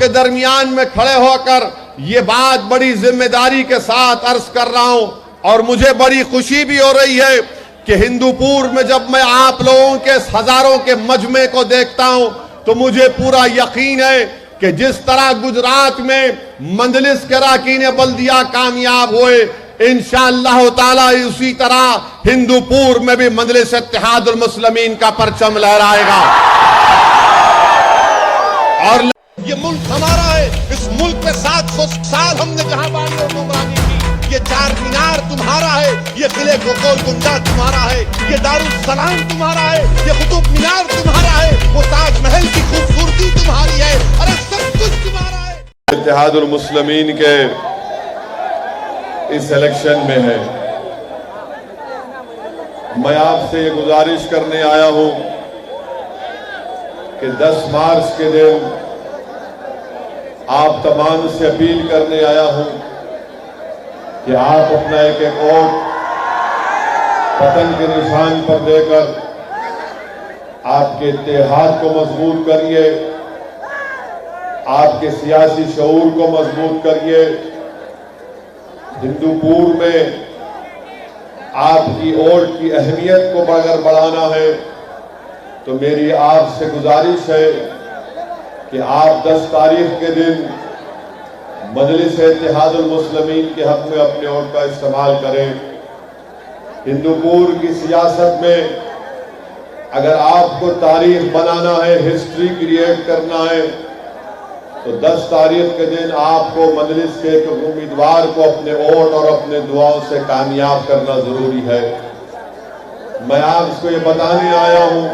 आपके दरमियान में खड़े होकर ये बात बड़ी जिम्मेदारी के साथ अर्ज कर रहा हूं। और मुझे बड़ी खुशी भी हो रही है कि हिंदूपुर में जब मैं आप लोगों के हजारों के मजमे को देखता हूं तो मुझे पूरा यकीन है कि जिस तरह गुजरात में मंजलिस के अरकान बल्दिया कामयाब हुए, इंशाअल्लाह ताला उसी तरह हिंदूपुर में भी मजलिस इत्तेहादुल मुस्लिमीन का परचम लहराएगा। और ये मुल्क हमारा है, इस मुल्क पे 700 साल हमने जहां बानी और गुमरानी की। ये चार मीनार तुम्हारा है, ये किले गोलकुंडा तुम्हारा है, ये दारुल सलाम तुम्हारा है, ये कुतुब मीनार तुम्हारा है, वो ताजमहल की खूबसूरती तुम्हारी है, अरे सब कुछ तुम्हारा है। इत्तेहादुल मुस्लिमीन के इस इलेक्शन में है, मैं आपसे ये गुजारिश करने आया हूं कि 10 मार्च के दिन आप तमाम से अपील करने आया हूं कि आप अपना एक एक वोट पतन के निशान पर देकर आपके इत्तेहाद को मजबूत करिए, आपके सियासी शऊर को मजबूत करिए। हिंदूपुर में आपकी वोट की अहमियत को अगर बढ़ाना है तो मेरी आपसे गुजारिश है कि आप 10 तारीख के दिन मजलिस इत्तेहादुल मुस्लिमीन के हक में अपने वोट का इस्तेमाल करें। हिंदूपुर की सियासत में अगर आपको तारीख बनाना है, हिस्ट्री क्रिएट करना है, तो 10 तारीख के दिन आपको मजलिस के एक उम्मीदवार को अपने वोट और अपने दुआओं से कामयाब करना जरूरी है। मैं आपको ये बताने आया हूं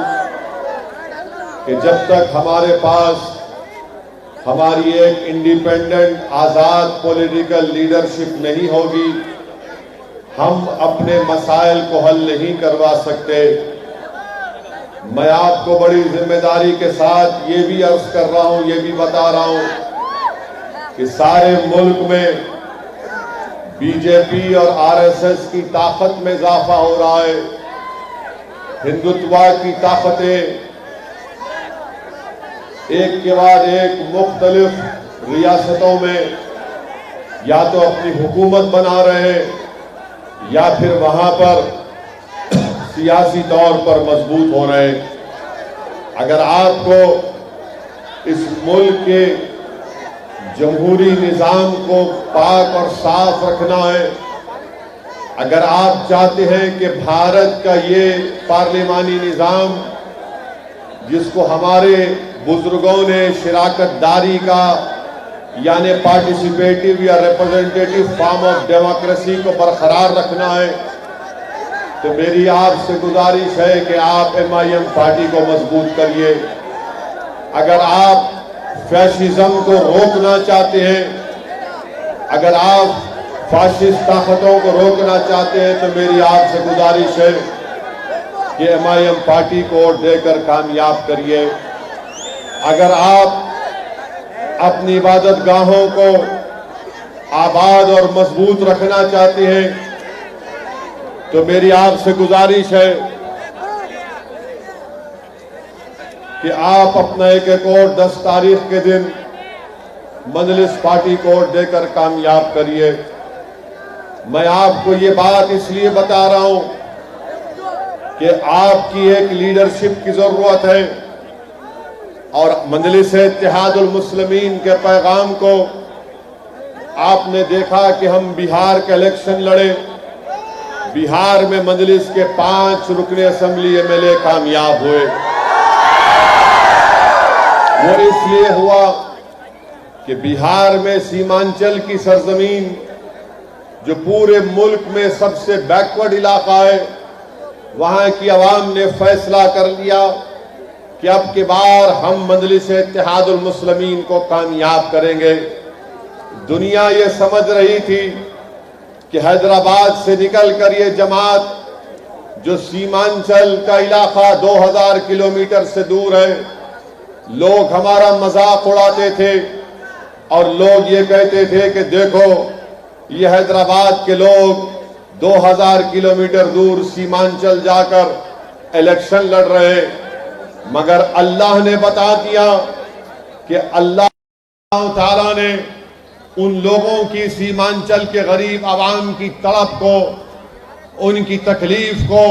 कि जब तक हमारे पास हमारी एक इंडिपेंडेंट आजाद पॉलिटिकल लीडरशिप नहीं होगी, हम अपने मसाइल को हल नहीं करवा सकते। मैं आपको बड़ी जिम्मेदारी के साथ ये भी अर्ज कर रहा हूं, ये भी बता रहा हूं कि सारे मुल्क में बीजेपी और आरएसएस की ताकत में इजाफा हो रहा है। हिंदुत्व की ताकतें एक के बाद एक मुख्तलिफ रियासतों में या तो अपनी हुकूमत बना रहे हैं या फिर वहां पर सियासी तौर पर मजबूत हो रहे हैं। अगर आपको इस मुल्क के जमहूरी निज़ाम को पाक और साफ रखना है, अगर आप चाहते हैं कि भारत का ये पार्लिमानी निज़ाम जिसको हमारे बुजुर्गों ने शिराकतदारी का यानी पार्टिसिपेटिव या रिप्रेजेंटेटिव फॉर्म ऑफ डेमोक्रेसी को बरकरार रखना है, तो मेरी आपसे गुजारिश है कि आप MIM पार्टी को मजबूत करिए। अगर आप फैशिज्म को रोकना चाहते हैं, अगर आप फाशिस्ट ताकतों को रोकना चाहते हैं, तो मेरी आपसे गुजारिश है कि MIM पार्टी को वोट देकर कामयाब करिए। अगर आप अपनी इबादत गाहों को आबाद और मजबूत रखना चाहते हैं, तो मेरी आपसे गुजारिश है कि आप अपना एक एक वोट 10 तारीख के दिन मजलिस पार्टी को वोट देकर कामयाब करिए। मैं आपको ये बात इसलिए बता रहा हूं कि आपकी एक लीडरशिप की जरूरत है और मजलिस इत्तेहादुल मुस्लिमीन के पैगाम को आपने देखा कि हम बिहार का इलेक्शन लड़े, बिहार में मजलिस के 5 रुकने असेंबली MLA कामयाब हुए। वो इसलिए हुआ कि बिहार में सीमांचल की सरजमीन जो पूरे मुल्क में सबसे बैकवर्ड इलाका है, वहां की आवाम ने फैसला कर लिया कि अब की बार हम मजलिस इत्तेहादुल मुस्लिमीन को कामयाब करेंगे। दुनिया ये समझ रही थी कि हैदराबाद से निकलकर ये जमात जो सीमांचल का इलाका 2000 किलोमीटर से दूर है, लोग हमारा मजाक उड़ाते थे और लोग ये कहते थे कि देखो ये हैदराबाद के लोग 2000 किलोमीटर दूर सीमांचल जाकर इलेक्शन लड़ रहे, मगर अल्लाह ने बता दिया कि अल्लाह अल्लाह ताला ने उन लोगों की सीमांचल के गरीब आवाम की तड़प को, उनकी तकलीफ को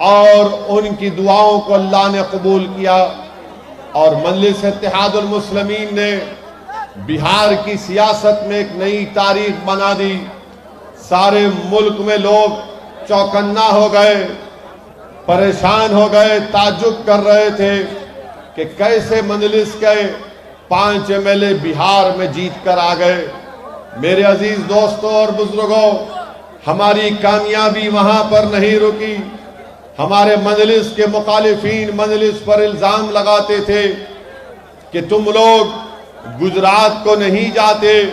और उनकी दुआओं को अल्लाह ने कबूल किया और मजलिस इत्तेहादुल मुस्लिमीन ने बिहार की सियासत में एक नई तारीख बना दी। सारे मुल्क में लोग चौकन्ना हो गए, परेशान हो गए, ताज्जुब कर रहे थे कि कैसे मजलिस के 5 MLA बिहार में जीत कर आ गए। मेरे अजीज दोस्तों और बुजुर्गों, हमारी कामयाबी वहां पर नहीं रुकी। हमारे मजलिस के मुखालिफिन मजलिस पर इल्जाम लगाते थे कि तुम लोग गुजरात को नहीं जाते,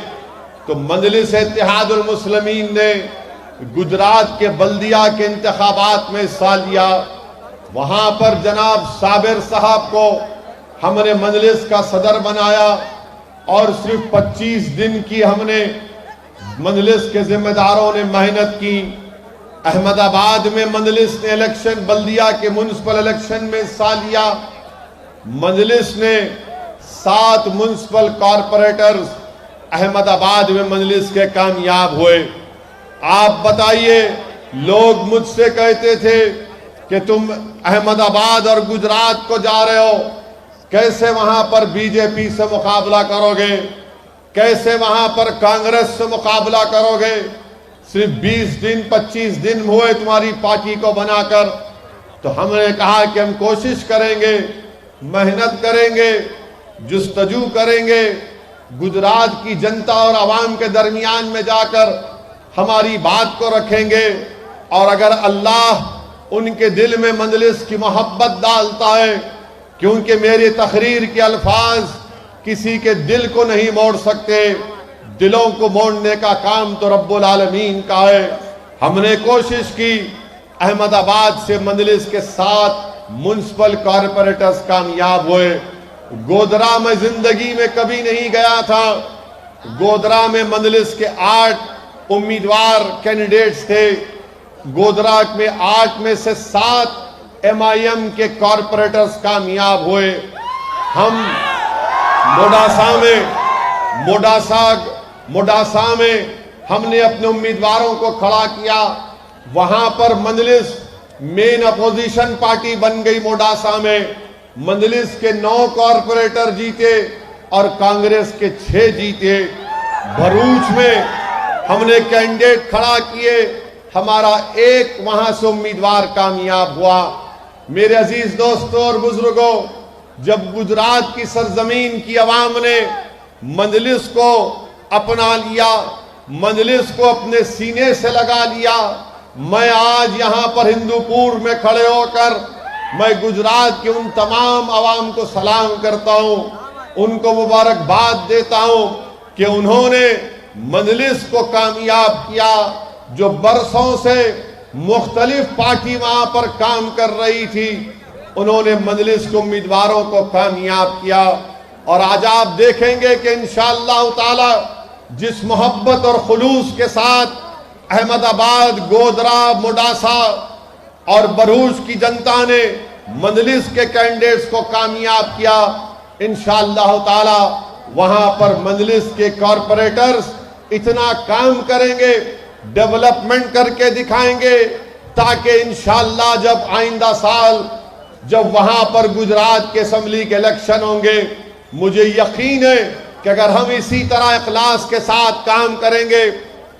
तो मजलिस इत्तेहादुल मुस्लिमीन ने गुजरात के बल्दिया के इंतखाबात में हिस्सा लिया। वहां पर जनाब साबिर साहब को हमने मजलिस का सदर बनाया और सिर्फ 25 दिन की हमने मजलिस के जिम्मेदारों ने मेहनत की। अहमदाबाद में मजलिस ने इलेक्शन, बल्दिया के म्युनिसिपल इलेक्शन में हिस्सा लिया। मजलिस ने 7 म्युनिसिपल कॉरपोरेटर्स अहमदाबाद में मजलिस के कामयाब हुए। आप बताइए, लोग मुझसे कहते थे कि तुम अहमदाबाद और गुजरात को जा रहे हो, कैसे वहां पर बीजेपी से मुकाबला करोगे, कैसे वहां पर कांग्रेस से मुकाबला करोगे। सिर्फ 20 दिन 25 दिन हुए तुम्हारी पार्टी को बनाकर। तो हमने कहा कि हम कोशिश करेंगे, मेहनत करेंगे, जुस्तजू करेंगे, गुजरात की जनता और आवाम के दरमियान में जाकर हमारी बात को रखेंगे और अगर अल्लाह उनके दिल में मजलिस की मोहब्बत डालता है, क्योंकि मेरे तकरीर के अल्फाज किसी के दिल को नहीं मोड़ सकते, दिलों को मोड़ने का काम तो रब्बुल आलमीन का है। हमने कोशिश की, अहमदाबाद से मजलिस के 7 म्युनिसिपल कॉरपोरेटर्स कामयाब हुए। गोधरा में जिंदगी में कभी नहीं गया था। गोधरा में मजलिस के 8 उम्मीदवार कैंडिडेट्स थे। गोधरा में 8 में से 7 MIM के कॉरपोरेटर्स कामयाब हुए। हम मोडासा में हमने अपने उम्मीदवारों को खड़ा किया। वहां पर मजलिस मेन अपोजिशन पार्टी बन गई। मोडासा में मजलिस के 9 कॉरपोरेटर जीते और कांग्रेस के 6 जीते। भरूच में हमने कैंडिडेट खड़ा किए, हमारा एक वहां से उम्मीदवार कामयाब हुआ। मेरे अजीज दोस्तों और बुजुर्गों, जब गुजरात की सरजमीन की आवाम ने मजलिस को अपना लिया, मजलिस को अपने सीने से लगा लिया, मैं आज यहां पर हिंदूपुर में खड़े होकर मैं गुजरात के उन तमाम आवाम को सलाम करता हूं, उनको मुबारकबाद देता हूं कि उन्होंने मजलिस को कामयाब किया। जो बरसों से मुख्तलिफ पार्टी वहां पर काम कर रही थी, उन्होंने मजलिस के उम्मीदवारों को कामयाब किया। और आज आप देखेंगे कि इंशाअल्लाह ताला जिस मोहब्बत और खुलूस के साथ अहमदाबाद, गोधरा, मोडासा और भरूच की जनता ने मजलिस के कैंडिडेट्स को कामयाब किया, इंशाअल्लाह ताला वहां पर मजलिस के कॉरपोरेटर्स इतना काम करेंगे, डेवलपमेंट करके दिखाएंगे, ताकि इंशाअल्लाह जब आइंदा साल जब वहां पर गुजरात के असेंबली के इलेक्शन होंगे, मुझे यकीन है कि अगर हम इसी तरह इखलास के साथ काम करेंगे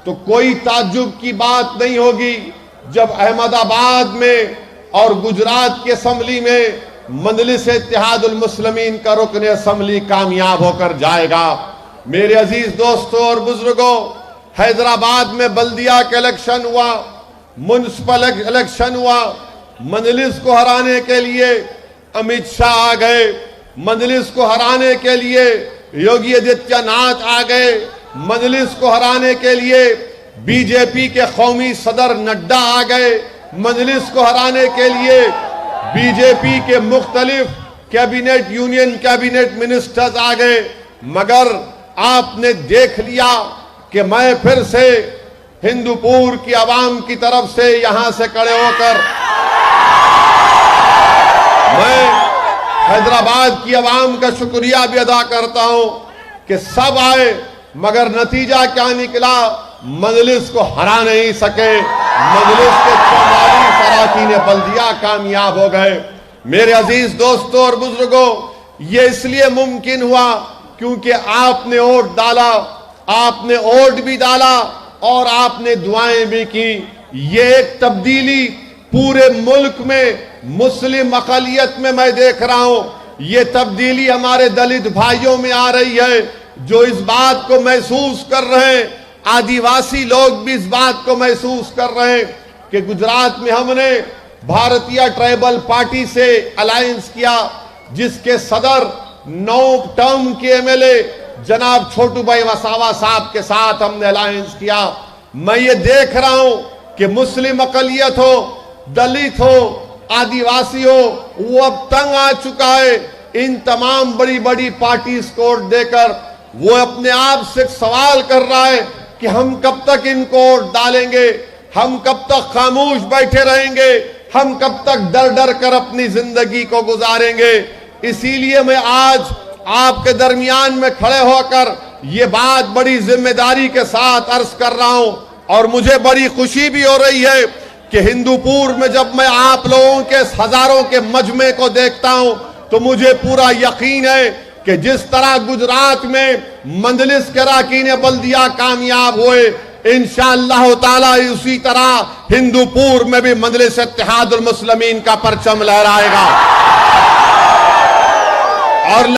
तो कोई ताज्जुब की बात नहीं होगी जब अहमदाबाद में और गुजरात की असेंबली में मजलिस इत्तेहादुल मुस्लिमीन का रुकन असेंबली कामयाब होकर जाएगा। मेरे अजीज दोस्तों और बुजुर्गों, हैदराबाद में बल्दिया का इलेक्शन हुआ, म्युनिसिपल इलेक्शन हुआ। मजलिस को हराने के लिए अमित शाह आ गए, मजलिस को हराने के लिए योगी आदित्यनाथ आ गए, मजलिस को हराने के लिए बीजेपी के कौमी सदर नड्डा आ गए, मजलिस को हराने के लिए बीजेपी के मुख्तलिफ कैबिनेट, यूनियन कैबिनेट मिनिस्टर्स आ गए। मगर आपने देख लिया कि मैं फिर से हिंदूपुर की आवाम की तरफ से यहां से खड़े होकर मैं हैदराबाद की आवाम का शुक्रिया भी अदा करता हूं कि सब आए, मगर नतीजा क्या निकला? मजलिस को हरा नहीं सके। मजलिस के 44 अरकान बल्दिया कामयाब हो गए। मेरे अजीज दोस्तों और बुजुर्गों, ये इसलिए मुमकिन हुआ क्योंकि आपने वोट डाला, आपने वोट भी डाला और आपने दुआएं भी की। ये एक तब्दीली पूरे मुल्क में मुस्लिम अक़लियत में मैं देख रहा हूं। ये तब्दीली हमारे दलित भाइयों में आ रही है, जो इस बात को महसूस कर रहे हैं। आदिवासी लोग भी इस बात को महसूस कर रहे हैं कि गुजरात में हमने भारतीय ट्राइबल पार्टी से अलायंस किया, जिसके सदर 9 टर्म के एमएलए जनाब छोटू भाई वसावा साहब के साथ हमने अलायंस किया। मैं ये देख रहा हूं कि मुस्लिम अक़लियत हो, दलित हो, आदिवासी हो, वो अब तंग आ चुका है इन तमाम बड़ी बड़ी पार्टीज को वोट देकर। वो अपने आप से सवाल कर रहा है कि हम कब तक इनको वोट डालेंगे, हम कब तक खामोश बैठे रहेंगे, हम कब तक डर डर कर अपनी जिंदगी को गुजारेंगे। इसीलिए मैं आज आपके दरमियान में खड़े होकर ये बात बड़ी जिम्मेदारी के साथ अर्ज कर रहा हूं। और मुझे बड़ी खुशी भी हो रही है कि हिंदूपुर में जब मैं आप लोगों के हजारों के मजमे को देखता हूं तो मुझे पूरा यकीन है कि जिस तरह गुजरात में मजलिस के अरकान बल्दिया कामयाब हुए, इंशाअल्लाह ताला उसी तरह हिंदूपुर में भी मजलिस इत्तेहादुल मुस्लिमीन का परचम लहराएगा। और